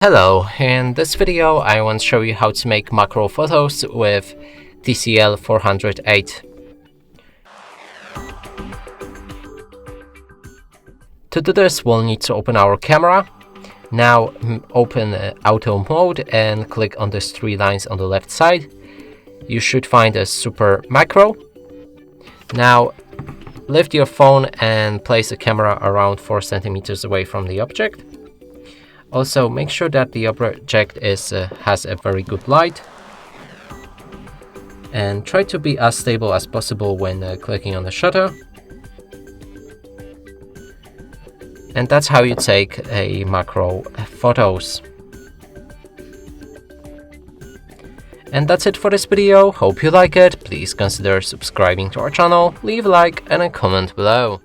Hello, in this video I want to show you how to make macro photos with TCL 408. To do this we'll need to open our camera. Now open auto mode and click on these three lines on the left side. You should find a super macro. Now lift your phone and place the camera around 4 centimeters away from the object. Also, make sure that the object has a very good light, and try to be as stable as possible when clicking on the shutter. And that's how you take a macro photos. And that's it for this video. Hope you like it. Please consider subscribing to our channel, leave a like and a comment below.